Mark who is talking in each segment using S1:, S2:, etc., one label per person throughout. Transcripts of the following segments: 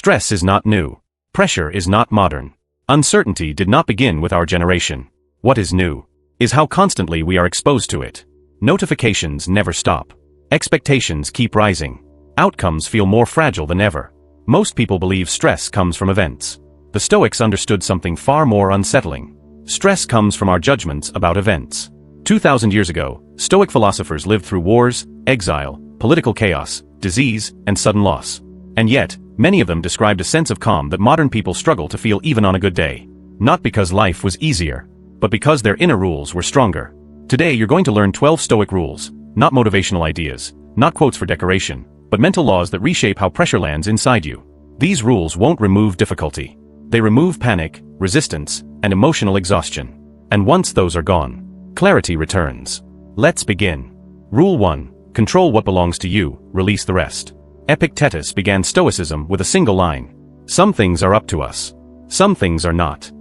S1: Stress is not new. Pressure is not modern. Uncertainty did not begin with our generation. What is new is how constantly we are exposed to it. Notifications never stop. Expectations keep rising. Outcomes feel more fragile than ever. Most people believe stress comes from events. The Stoics understood something far more unsettling. Stress comes from our judgments about events. 2,000 years ago, Stoic philosophers lived through wars, exile, political chaos, disease, and sudden loss. And yet, many of them described a sense of calm that modern people struggle to feel even on a good day. Not because life was easier, but because their inner rules were stronger. Today you're going to learn 12 Stoic rules, not motivational ideas, not quotes for decoration, but mental laws that reshape how pressure lands inside you. These rules won't remove difficulty. They remove panic, resistance, and emotional exhaustion. And once those are gone, clarity returns. Let's begin. Rule 1. Control what belongs to you, release the rest. Epictetus began Stoicism with a single line. Some things are up to us. Some things are not.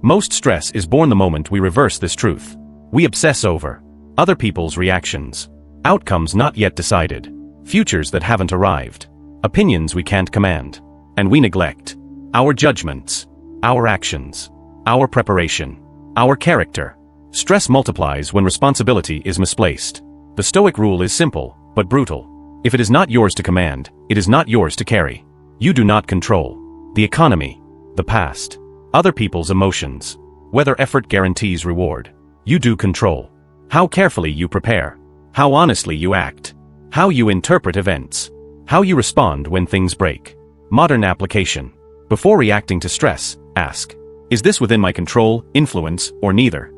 S1: Most stress is born the moment we reverse this truth. We obsess over other people's reactions, outcomes not yet decided, futures that haven't arrived, opinions we can't command, and we neglect our judgments, our actions, our preparation, our character. Stress multiplies when responsibility is misplaced. The Stoic rule is simple, but brutal. If it is not yours to command, it is not yours to carry. You do not control the economy, the past, other people's emotions, whether effort guarantees reward. You do control how carefully you prepare, how honestly you act, how you interpret events, how you respond when things break. Modern application. Before reacting to stress, ask, is this within my control, influence, or neither?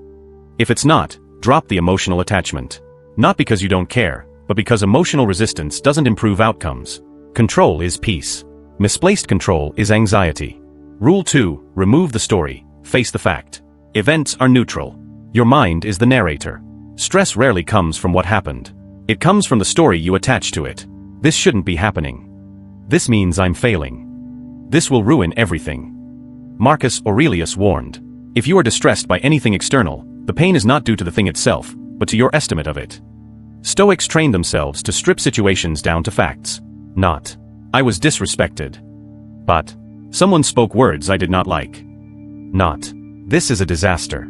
S1: If it's not, drop the emotional attachment. Not because you don't care, but because emotional resistance doesn't improve outcomes. Control is peace. Misplaced control is anxiety. Rule 2. Remove the story, face the fact. Events are neutral. Your mind is the narrator. Stress rarely comes from what happened. It comes from the story you attach to it. This shouldn't be happening. This means I'm failing. This will ruin everything. Marcus Aurelius warned, if you are distressed by anything external, the pain is not due to the thing itself, but to your estimate of it. Stoics trained themselves to strip situations down to facts. Not, I was disrespected. But, someone spoke words I did not like. Not, this is a disaster.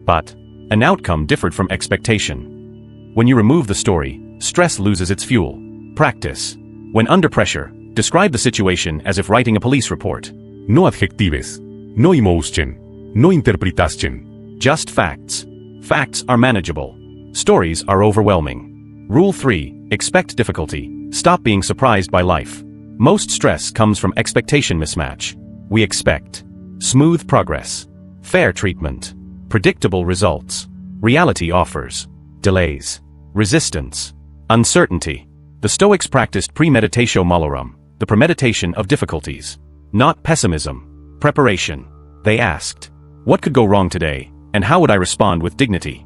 S1: But, an outcome differed from expectation. When you remove the story, stress loses its fuel. Practice. When under pressure, describe the situation as if writing a police report.
S2: No adjectives, no emotion, no interpretation.
S1: Just facts. Facts are manageable. Stories are overwhelming. Rule 3. Expect difficulty. Stop being surprised by life. Most stress comes from expectation mismatch. We expect smooth progress, fair treatment, predictable results. Reality offers delays, resistance, uncertainty. The Stoics practiced premeditatio malorum, the premeditation of difficulties. Not pessimism, preparation. They asked, what could go wrong today, and how would I respond with dignity?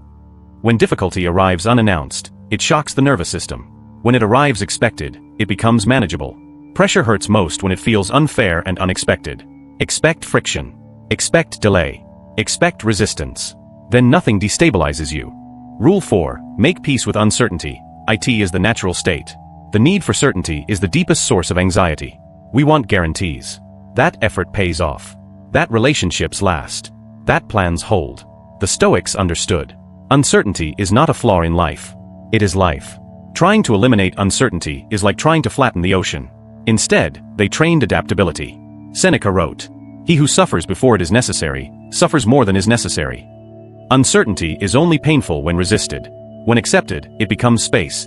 S1: When difficulty arrives unannounced, it shocks the nervous system. When it arrives expected, it becomes manageable. Pressure hurts most when it feels unfair and unexpected. Expect friction. Expect delay. Expect resistance. Then nothing destabilizes you. Rule 4. Make peace with uncertainty. It is the natural state. The need for certainty is the deepest source of anxiety. We want guarantees. That effort pays off. That relationships last. That plans hold. The Stoics understood. Uncertainty is not a flaw in life. It is life. Trying to eliminate uncertainty is like trying to flatten the ocean. Instead, they trained adaptability. Seneca wrote, he who suffers before it is necessary, suffers more than is necessary. Uncertainty is only painful when resisted. When accepted, it becomes space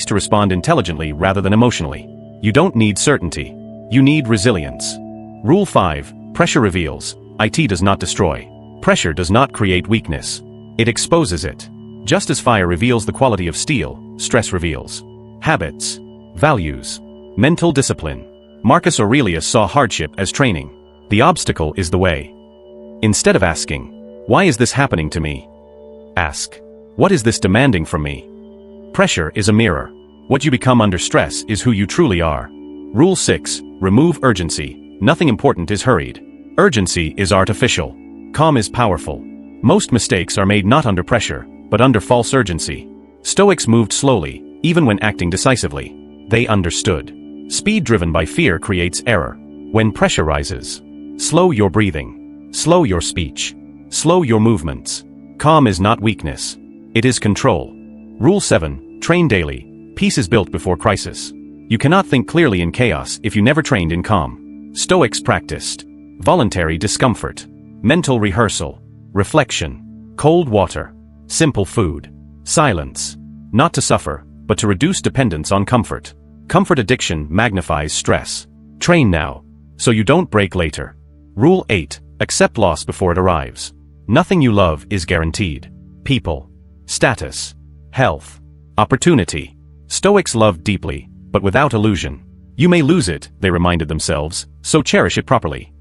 S1: to respond intelligently rather than emotionally. You don't need certainty. You need resilience. Rule 5. Pressure reveals. It does not destroy. Pressure does not create weakness. It exposes it. Just as fire reveals the quality of steel, stress reveals habits, values, mental discipline. Marcus Aurelius saw hardship as training. The obstacle is the way. Instead of asking, why is this happening to me? Ask, what is this demanding from me? Pressure is a mirror. What you become under stress is who you truly are. Rule 6. Remove urgency. Nothing important is hurried. Urgency is artificial. Calm is powerful. Most mistakes are made not under pressure, but under false urgency. Stoics moved slowly, even when acting decisively. They understood. Speed driven by fear creates error. When pressure rises, slow your breathing, slow your speech, slow your movements. Calm is not weakness. It is control. Rule 7, train daily. Peace is built before crisis. You cannot think clearly in chaos if you never trained in calm. Stoics practiced voluntary discomfort, mental rehearsal, reflection, cold water, simple food, silence, not to suffer, but to reduce dependence on comfort. Comfort addiction magnifies stress. Train now, so you don't break later. Rule 8, accept loss before it arrives. Nothing you love is guaranteed. People, status, health, opportunity. Stoics loved deeply, but without illusion. You may lose it, they reminded themselves, so cherish it properly.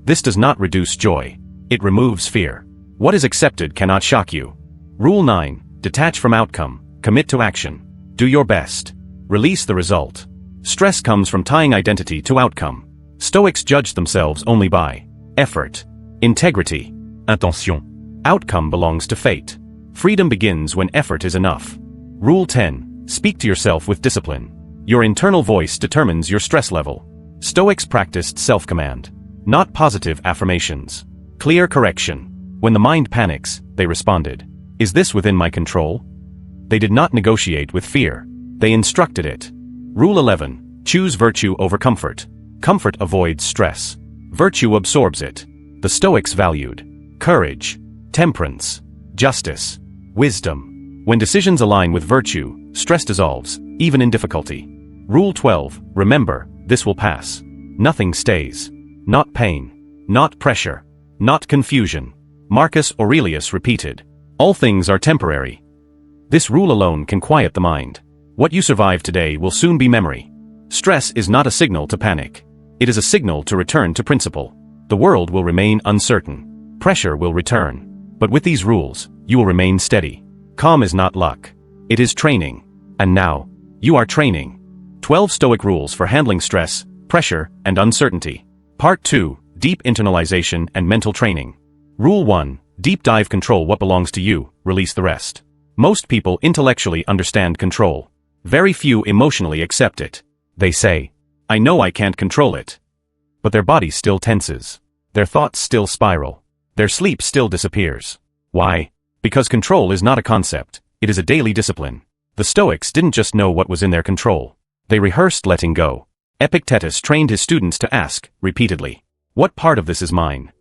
S1: This does not reduce joy. It removes fear. What is accepted cannot shock you. Rule 9, detach from outcome, commit to action. Do your best. Release the result. Stress comes from tying identity to outcome. Stoics judged themselves only by effort, integrity, intention. Outcome belongs to fate. Freedom begins when effort is enough. Rule 10, speak to yourself with discipline. Your internal voice determines your stress level. Stoics practiced self-command, not positive affirmations. Clear correction. When the mind panics, they responded, "Is this within my control?" They did not negotiate with fear. They instructed it. Rule 11, choose virtue over comfort. Comfort avoids stress. Virtue absorbs it. The Stoics valued courage, temperance, justice, wisdom. When decisions align with virtue, stress dissolves, even in difficulty. Rule 12, remember, this will pass. Nothing stays. Not pain. Not pressure. Not confusion. Marcus Aurelius repeated, all things are temporary. This rule alone can quiet the mind. What you survive today will soon be memory. Stress is not a signal to panic. It is a signal to return to principle. The world will remain uncertain. Pressure will return. But with these rules, you will remain steady. Calm is not luck. It is training. And now, you are training. 12 Stoic rules for handling stress, pressure, and uncertainty. Part 2, deep internalization and mental training. Rule 1, deep dive. Control what belongs to you, release the rest. Most people intellectually understand control. Very few emotionally accept it. They say, I know I can't control it. But their body still tenses. Their thoughts still spiral. Their sleep still disappears. Why? Because control is not a concept, it is a daily discipline. The Stoics didn't just know what was in their control. They rehearsed letting go. Epictetus trained his students to ask, repeatedly, what part of this is mine?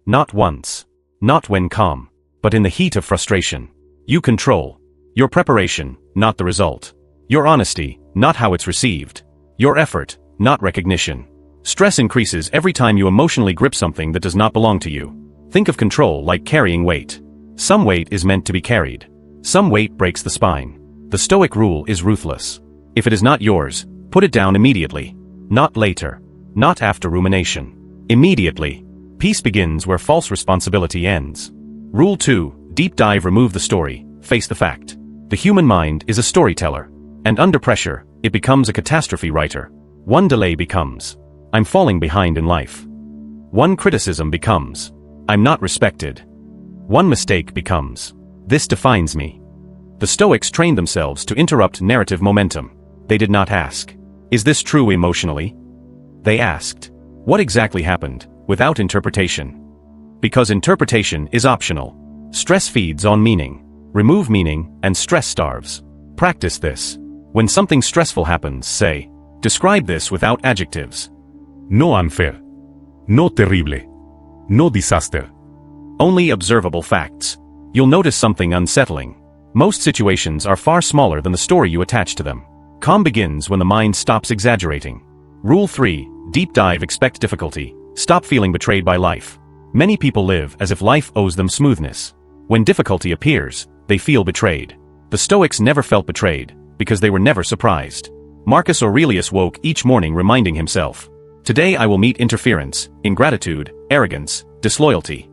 S1: Not once. Not when calm. But in the heat of frustration. You control. Your preparation, not the result. Your honesty, not how it's received. Your effort, not recognition. Stress increases every time you emotionally grip something that does not belong to you. Think of control like carrying weight. Some weight is meant to be carried. Some weight breaks the spine. The Stoic rule is ruthless. If it is not yours, put it down immediately. Not later. Not after rumination. Immediately. Peace begins where false responsibility ends. Rule 2, deep dive. Remove the story, face the fact. The human mind is a storyteller. And under pressure, it becomes a catastrophe writer. One delay becomes, I'm falling behind in life. One criticism becomes, I'm not respected. One mistake becomes, this defines me. The Stoics trained themselves to interrupt narrative momentum. They did not ask, is this true emotionally? They asked, what exactly happened, without interpretation? Because interpretation is optional. Stress feeds on meaning. Remove meaning, and stress starves. Practice this. When something stressful happens, say, describe this without adjectives.
S2: No unfair. No terrible. No disaster.
S1: Only observable facts. You'll notice something unsettling. Most situations are far smaller than the story you attach to them. Calm begins when the mind stops exaggerating. Rule 3, deep dive. Expect difficulty. Stop feeling betrayed by life. Many people live as if life owes them smoothness. When difficulty appears, they feel betrayed. The Stoics never felt betrayed, because they were never surprised. Marcus Aurelius woke each morning reminding himself, today I will meet interference, ingratitude, arrogance, disloyalty.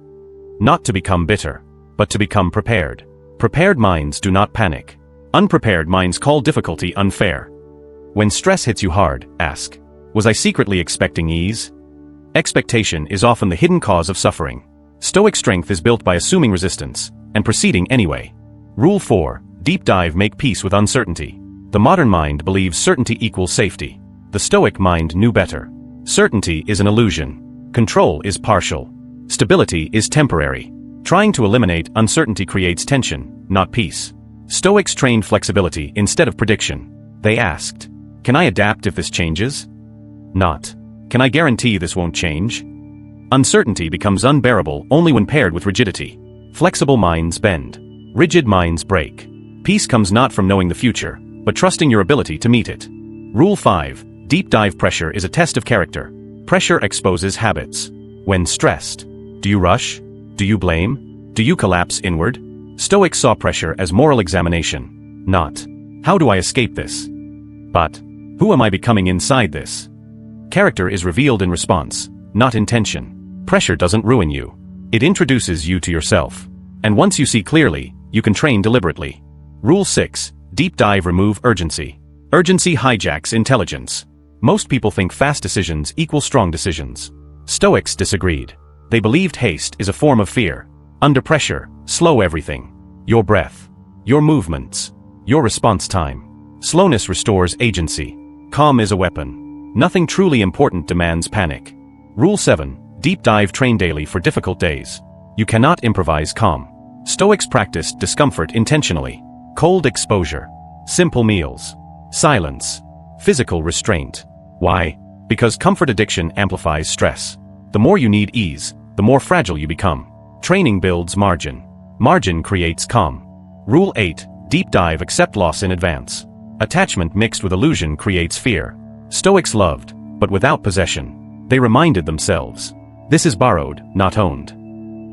S1: Not to become bitter, but to become prepared. Prepared minds do not panic. Unprepared minds call difficulty unfair. When stress hits you hard, ask, was I secretly expecting ease? Expectation is often the hidden cause of suffering. Stoic strength is built by assuming resistance, and proceeding anyway. Rule 4, deep dive. Make peace with uncertainty. The modern mind believes certainty equals safety. The Stoic mind knew better. Certainty is an illusion. Control is partial. Stability is temporary. Trying to eliminate uncertainty creates tension, not peace. Stoics trained flexibility instead of prediction. They asked, "Can I adapt if this changes?" Not, "Can I guarantee this won't change?" Uncertainty becomes unbearable only when paired with rigidity. Flexible minds bend. Rigid minds break. Peace comes not from knowing the future, but trusting your ability to meet it. Rule 5. Deep dive pressure is a test of character. Pressure exposes habits. When stressed, do you rush? Do you blame? Do you collapse inward? Stoics saw pressure as moral examination. Not, "How do I escape this?" but, "Who am I becoming inside this?" Character is revealed in response, not intention. Pressure doesn't ruin you. It introduces you to yourself. And once you see clearly, you can train deliberately. Rule 6. Deep dive remove urgency. Urgency hijacks intelligence. Most people think fast decisions equal strong decisions. Stoics disagreed. They believed haste is a form of fear. Under pressure, slow everything. Your breath. Your movements. Your response time. Slowness restores agency. Calm is a weapon. Nothing truly important demands panic. Rule 7. Deep dive train daily for difficult days. You cannot improvise calm. Stoics practiced discomfort intentionally. Cold exposure. Simple meals. Silence. Physical restraint. Why? Because comfort addiction amplifies stress. The more you need ease, the more fragile you become. Training builds margin. Margin creates calm. Rule 8. Deep dive accept loss in advance. Attachment mixed with illusion creates fear. Stoics loved, but without possession. They reminded themselves, "This is borrowed, not owned."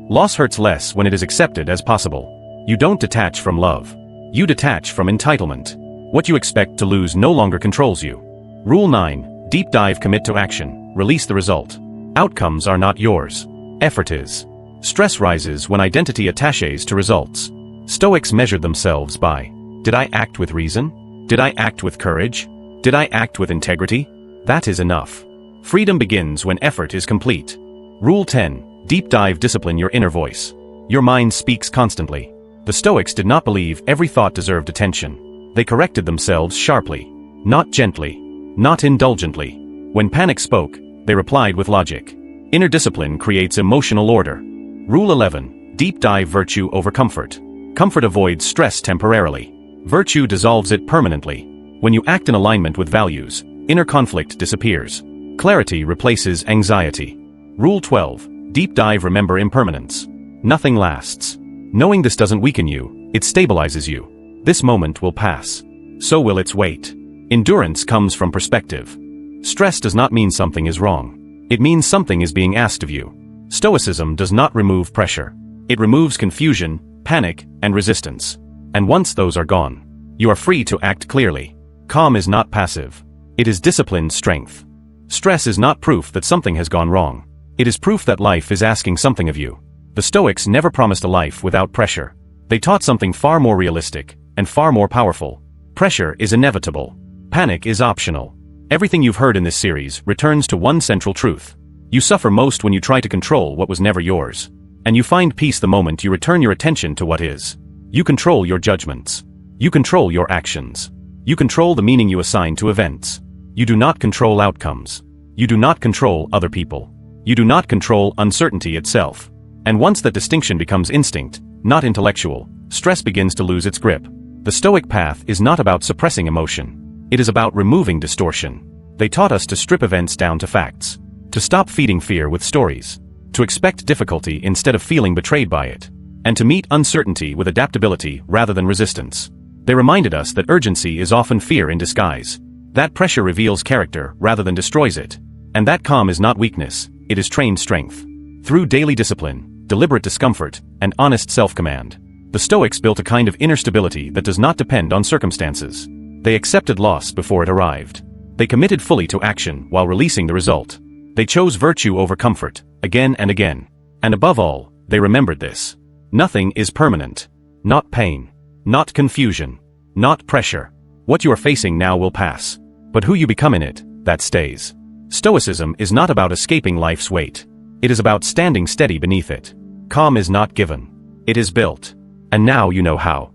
S1: Loss hurts less when it is accepted as possible. You don't detach from love. You detach from entitlement. What you expect to lose no longer controls you. Rule 9. Deep dive commit to action, release the result. Outcomes are not yours. Effort is. Stress rises when identity attaches to results. Stoics measured themselves by, did I act with reason? Did I act with courage? Did I act with integrity? That is enough. Freedom begins when effort is complete. Rule 10. Deep dive discipline your inner voice. Your mind speaks constantly. The Stoics did not believe every thought deserved attention. They corrected themselves sharply. Not gently. Not indulgently. When panic spoke, they replied with logic. Inner discipline creates emotional order. Rule 11. Deep dive virtue over comfort. Comfort avoids stress temporarily. Virtue dissolves it permanently. When you act in alignment with values, inner conflict disappears. Clarity replaces anxiety. Rule 12. Deep dive remember impermanence. Nothing lasts. Knowing this doesn't weaken you, it stabilizes you. This moment will pass. So will its weight. Endurance comes from perspective. Stress does not mean something is wrong. It means something is being asked of you. Stoicism does not remove pressure. It removes confusion, panic, and resistance. And once those are gone, you are free to act clearly. Calm is not passive. It is disciplined strength. Stress is not proof that something has gone wrong. It is proof that life is asking something of you. The Stoics never promised a life without pressure. They taught something far more realistic and far more powerful. Pressure is inevitable. Panic is optional. Everything you've heard in this series returns to one central truth. You suffer most when you try to control what was never yours. And you find peace the moment you return your attention to what is. You control your judgments. You control your actions. You control the meaning you assign to events. You do not control outcomes. You do not control other people. You do not control uncertainty itself. And once that distinction becomes instinct, not intellectual, stress begins to lose its grip. The Stoic path is not about suppressing emotion. It is about removing distortion. They taught us to strip events down to facts. To stop feeding fear with stories. To expect difficulty instead of feeling betrayed by it. And to meet uncertainty with adaptability rather than resistance. They reminded us that urgency is often fear in disguise. That pressure reveals character rather than destroys it. And that calm is not weakness, it is trained strength. Through daily discipline, deliberate discomfort, and honest self-command, the Stoics built a kind of inner stability that does not depend on circumstances. They accepted loss before it arrived. They committed fully to action while releasing the result. They chose virtue over comfort, again and again. And above all, they remembered this. Nothing is permanent. Not pain. Not confusion. Not pressure. What you are facing now will pass. But who you become in it, that stays. Stoicism is not about escaping life's weight. It is about standing steady beneath it. Calm is not given. It is built. And now you know how.